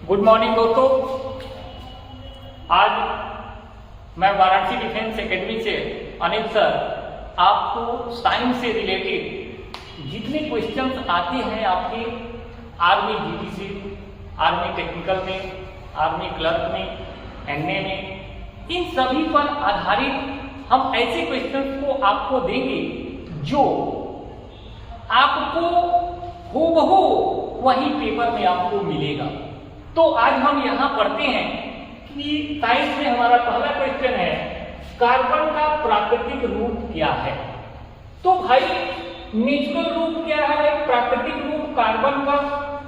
Good morning दोस्तों। आज मैं वाराणसी डिफेंस एकेडमी से अनिल सर आपको साइंस से रिलेटेड जितने क्वेश्चंस आते हैं आपके आर्मी जीडी से, आर्मी टेक्निकल में, आर्मी क्लर्क में, एनए में, इन सभी पर आधारित हम ऐसे क्वेश्चंस को आपको देंगे जो आपको हूबहू वही पेपर में आपको मिलेगा। तो आज हम यहाँ पढ़ते हैं कि साइंस में हमारा पहला क्वेश्चन है कार्बन का प्राकृतिक रूप क्या है। तो भाई नेचुरल रूप क्या है, प्राकृतिक रूप कार्बन का।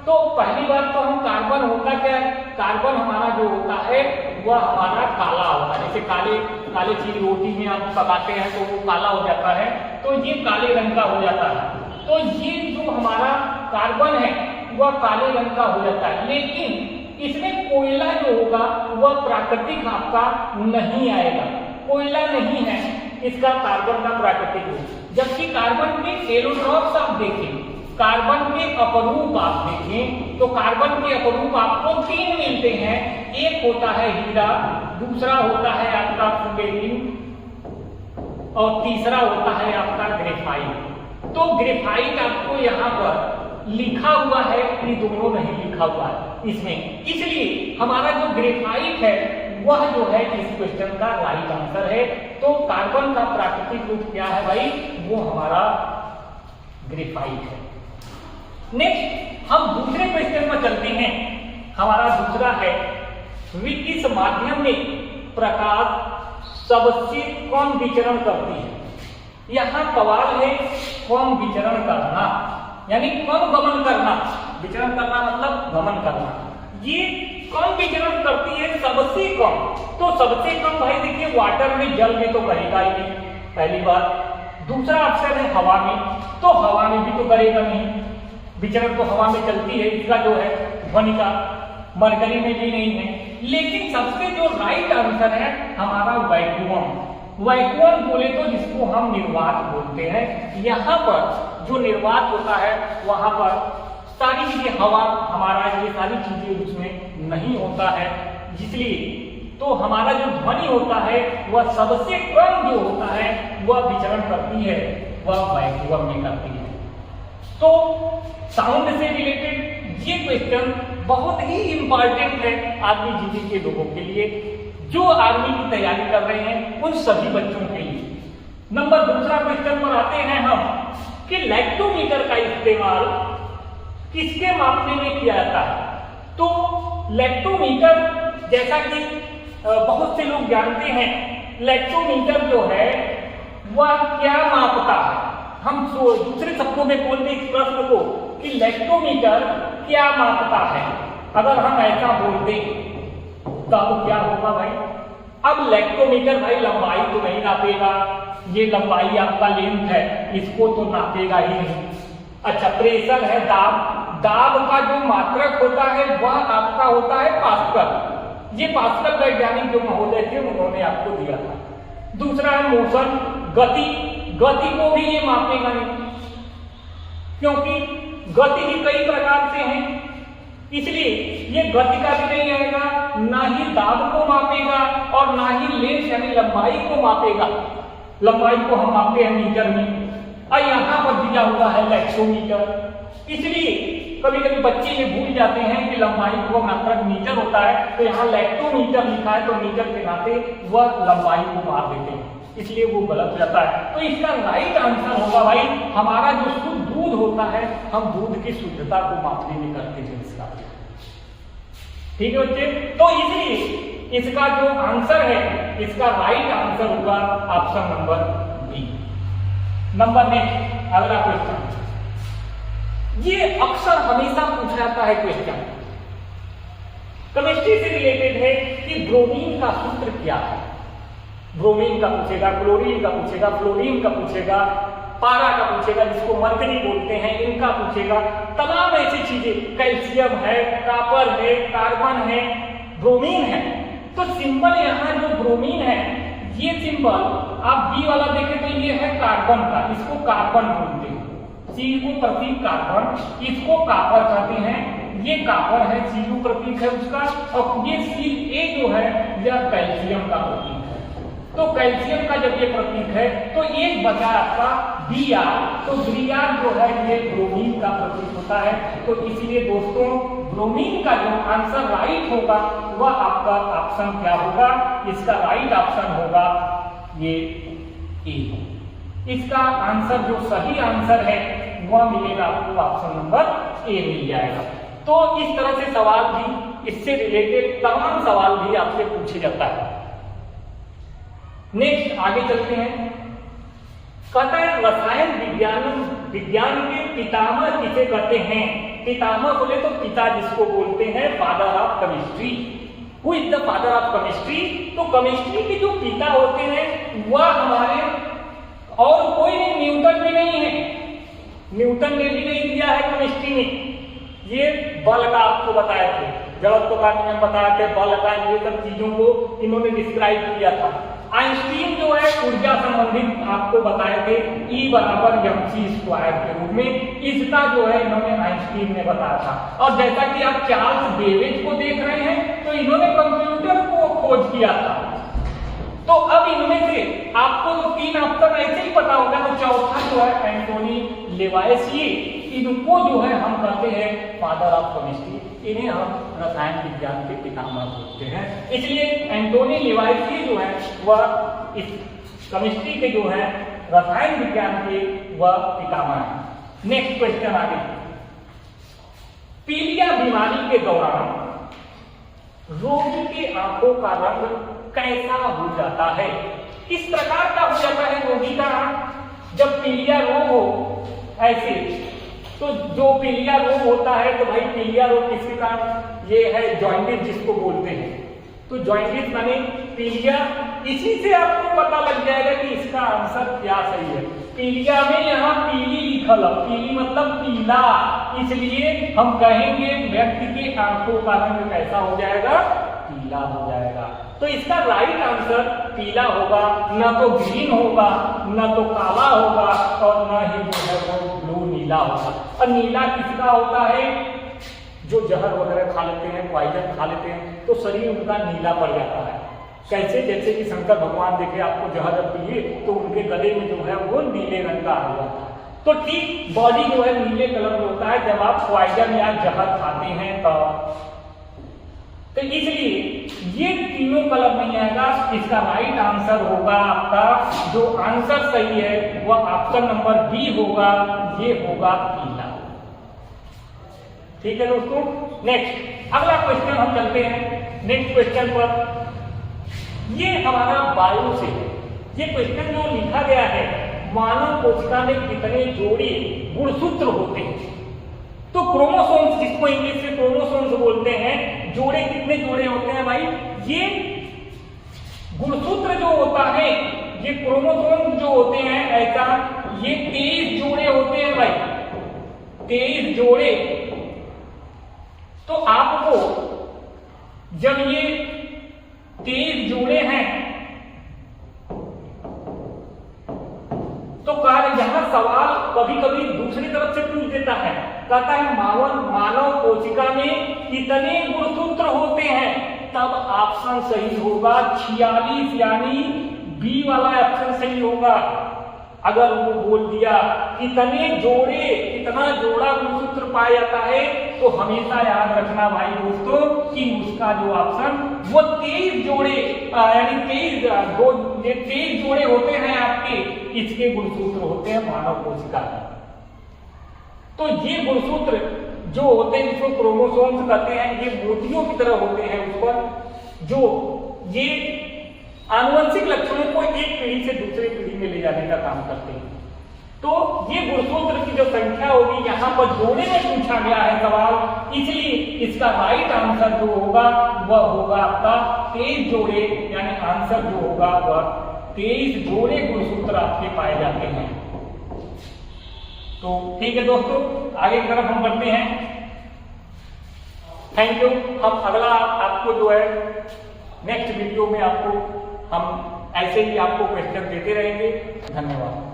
तो पहली बात तो हम कार्बन होता क्या है, कार्बन हमारा जो होता है वह हमारा काला होता है। जैसे काले काले चीज रोटी में आप पकाते हैं तो वो काला हो जाता है, तो ये काले रंग का हो जाता है। तो ये जो हमारा कार्बन है वह काले रंग का हो जाता है, लेकिन इसमें कोयला जो होगा वह प्राकृतिक आपका नहीं आएगा, कोयला नहीं है इसका कार्बन का प्राकृतिक रूप। जबकि कार्बन के एलोट्रॉप्स आप देखें, कार्बन के अपरूप आप देखें तो कार्बन के अपरूप आपको 3 मिलते हैं। एक होता है हीरा, दूसरा होता है आपका फ्लोरीन और तीसरा होता है आपका ग्रेफाइट। तो ग्रेफाइट आपको यहाँ पर लिखा हुआ है, ये दोनों नहीं लिखा हुआ है इसमें, इसलिए हमारा जो ग्रेफाइट है वह जो है इस क्वेश्चन का राइट आंसर है। तो कार्बन का प्राकृतिक रूप क्या है भाई, वो हमारा ग्रेफाइट है। नेक्स्ट हम दूसरे क्वेश्चन में चलते हैं। हमारा दूसरा है किस माध्यम में प्रकाश सबसे कम विचरण करती है। यहाँ सवाल है कम विचरण करना, यानी कम गमन करना। विचरण करना मतलब गमन करना। ये कम विचरण करती है सबसे कम। तो सबसे कम भाई देखिए वाटर में, जल में तो करेगा ही नहीं, पहली बात। दूसरा ऑप्शन है हवा में, तो हवा में भी तो करेगा नहीं, विचरण तो हवा में चलती है। इसका जो है ध्वनि का मरकरी में भी नहीं है। लेकिन सबसे जो राइट आंसर है हमारा वैक्यूम। वैक्यूम बोले तो जिसको हम निर्वात बोलते हैं। यहाँ पर जो निर्वात होता है वहां पर सारी चीजें, हवा हमारा, ये सारी चीजें उसमें नहीं होता है, इसलिए तो हमारा जो ध्वनि होता है वह सबसे कम जो होता है वह विचरण करती है, वह वैक्यूम में करती है। तो साउंड से रिलेटेड ये क्वेश्चन बहुत ही इंपॉर्टेंट है आर्मी जीडी के लोगों के लिए, जो आर्मी की तैयारी कर रहे हैं उन सभी बच्चों के लिए। नंबर दूसरा क्वेश्चन पर आते हैं हम कि लैक्टोमीटर का इस्तेमाल किसके मापने में किया जाता है। तो लैक्टोमीटर, जैसा कि बहुत से लोग जानते हैं, लैक्टोमीटर जो है वह क्या मापता है। हम दूसरे शब्दों में बोलते इस प्रश्न को कि लैक्टोमीटर क्या मापता है। अगर हम ऐसा बोल दें तब क्या होगा भाई। अब लैक्टोमीटर भाई लंबाई तो नहीं नापेगा, ये लंबाई आपका लेंथ है, इसको तो नापेगा ही नहीं। अच्छा, प्रेशर है, दाब, दाब का जो मात्रक होता है वह आपका होता है पास्कल। ये पास्कल वैज्ञानिक जो महोदय थे उन्होंने आपको दिया था। दूसरा है मोशन, गति, गति को भी ये मापेगा नहीं, क्योंकि गति ही कई प्रकार से है, इसलिए ये गति का भी नहीं आएगा, ना ही दाब को मापेगा और ना ही लेंथ यानी लंबाई को मापेगा। लंबाई को हम मापते हैं मीटर में, और यहाँ पर दिया हुआ है लैक्टोमीटर। इसलिए कभी कभी बच्चे ये भूल जाते हैं कि लंबाई को मात्रक मीटर होता है, तो यहाँ लैक्टोमीटर लिखा है तो मीटर के नाते वह लंबाई को माप देते हैं, इसलिए वो गलत हो जाता है। तो इसका राइट आंसर होगा भाई हमारा जो शुद्ध दूध होता है, हम दूध की शुद्धता को मापने में करते हैं इसका। ठीक है बच्चे, तो इसलिए इसका जो आंसर है, इसका राइट आंसर होगा option number B. Number next अगला क्वेश्चन, ये अक्सर हमेशा पूछा जाता है क्वेश्चन, केमिस्ट्री से रिलेटेड है कि ब्रोमीन का सूत्र क्या है। ब्रोमीन का पूछेगा, क्लोरीन का पूछेगा, फ्लोरीन का पूछेगा, पारा का पूछेगा, जिसको मरकरी बोलते हैं, इनका पूछेगा। तमाम ऐसी चीजें, कैल्शियम है, कॉपर है, कार्बन है, ब्रोमीन है। तो सिंबल यहाँ जो ब्रोमीन है, ये सिंबल आप बी वाला देखें तो ये है कार्बन का, इसको कार्बन बोलते हैं। सी को प्रतीक कार्बन, इसको कॉपर कहते हैं। ये कॉपर है, Cu प्रतीक है उसका, और ये Ca जो है यह कैल्शियम का प्रतीक है। तो कैल्शियम का जब ये प्रतीक है तो एक बचा आपका Br, तो Br जो है ये ब्रोमीन का प्रतीक होता है। तो इसीलिए दोस्तों ब्रोमीन का जो आंसर राइट होगा वह आपका ऑप्शन क्या होगा, इसका राइट ऑप्शन होगा ये ए। इसका आंसर जो सही आंसर है वह मिलेगा आपको ऑप्शन नंबर ए मिल जाएगा। तो इस तरह से सवाल भी, इससे रिलेटेड तमाम सवाल भी आपसे पूछे जाता है। नेक्स्ट आगे चलते हैं। कहता है रसायन विज्ञान के पितामह किसे कहते हैं? पितामह बोले तो पिता जिसको बोलते हैं, father of chemistry. Who is the father of chemistry? तो केमिस्ट्री के जो पिता होते हैं वह हमारे और कोई नहीं, न्यूटन भी नहीं है। न्यूटन ने भी नहीं दिया है केमिस्ट्री में। ये बल का आपको बताए थे, जड़त्व का नियम बताए थे, बल का, ये सब चीजों को इन्होंने डिस्क्राइब किया था। आइंस्टीन जो है ऊर्जा संबंधित आपको बताए थे, E बराबर mc² के रूप में। इसका जो है इन्होंने आइंस्टीन ने बताया था। और जैसा कि आप चार्ल्स बेबेज को देख रहे हैं तो इन्होंने कंप्यूटर को खोज किया था। तो अब इनमें से आपको तो 3 ऑप्शन ऐसे ही पता होगा, तो चौथा जो है एंटोनी लेवाइसिए, इनको जो है हम कहते हैं फादर ऑफ केमिस्ट्री। इन्हें हम रसायन विज्ञान के पितामह बोलते हैं। इसलिए एंटोनी लेवाइसिए जो है वह इस केमिस्ट्री के जो है रसायन विज्ञान के वह पितामह है। नेक्स्ट क्वेश्चन आगे। पीलिया बीमारी के दौरान रोगी के आंखों का रंग कैसा हो जाता है? किस प्रकार का हो जाता है रोगी का आंख जब पीलिया रोग हो? ऐसे तो जो पीलिया रोग होता है, तो भाई पीलिया रोग किसके कारण? ये है जॉइंटिस जिसको बोलते हैं। तो जॉइंटिस माने पीलिया, इसी से आपको पता लग जाएगा कि इसका आंसर क्या सही है। पीलिया में यहाँ पीली लिखल है, पीली मतलब पीला, इसलिए हम कहेंगे व्यक्ति के आंखों का रंग कैसा हो जाएगा? पीला हो जाएगा। तो इसका राइट आंसर पीला होगा, न तो ग्रीन होगा, न तो काला होगा, और न ही जो है वो ब्लू नीला होगा। और नीला किसका होता है? जो जहर वगैरह खा लेते हैं, पॉइजन खा लेते हैं, तो शरीर उनका नीला पड़ जाता है। कैसे? जैसे कि शंकर भगवान देखे आपको जहर पिए तो उनके गले में जो है वो नीले रंग का आ जाता है। तो ठीक बॉडी जो है नीले कलर में होता है जब आप पॉइजन या जहर खाते हैं तो इसलिए ये तीनों कलर नहीं आएगा। इसका राइट आंसर होगा आपका, जो आंसर सही है वह ऑप्शन नंबर बी होगा, ये होगा पीला। ठीक है दोस्तों। नेक्स्ट अगला क्वेश्चन हम चलते हैं नेक्स्ट क्वेश्चन पर। ये हमारा बायो से है। ये क्वेश्चन जो लिखा गया है, मानव कोशिका में कितने जोड़े गुणसूत्र होते हैं? तो क्रोमोसोम्स, जिसको इंग्लिश में क्रोमोसोम्स बोलते हैं, जोड़े कितने जोड़े होते हैं भाई? ये गुणसूत्र जो होता है, ये क्रोमोसोम जो होते हैं, ऐसा ये 23 जोड़े होते हैं भाई, 23 जोड़े। तो आपको जब ये 23 जोड़े हैं तो यहां सवाल कभी कभी दूसरी तरफ से पूछ देता है, कहता है मानव कोशिका में कितने गुणसूत्र होते हैं? तब ऑप्शन सही होगा 46, यानी बी वाला ऑप्शन सही होगा। अगर वो बोल दिया कितने जोड़े, कितना जोड़ा गुणसूत्र पाया जाता है, तो हमेशा याद रखना भाई दोस्तों कि उसका जो ऑप्शन वो 23 जोड़े, यानी 23 जोड़े होते हैं आपके, इसके गुणसूत्र होते हैं मानव कोशिका के। तो ये गुणसूत्र जो होते हैं, जिसको क्रोमोसोम्स कहते हैं, ये मोतियों की तरह होते हैं उस पर, जो ये आनुवंशिक लक्षणों को एक पीढ़ी से दूसरी पीढ़ी में ले जाने का काम करते हैं। तो ये गुणसूत्र की जो संख्या होगी, यहाँ पर जोड़े में पूछा गया है सवाल, इसलिए इसका राइट आंसर जो होगा वह होगा आपका 23 जोड़े, यानी आंसर जो होगा वह 23 जोड़े गुणसूत्र आपके पाए जाते हैं। तो ठीक है दोस्तों, आगे की तरफ हम बढ़ते हैं। Thank you. हम अगला आपको जो है नेक्स्ट वीडियो में आपको हम ऐसे ही आपको क्वेश्चन देते रहेंगे। धन्यवाद।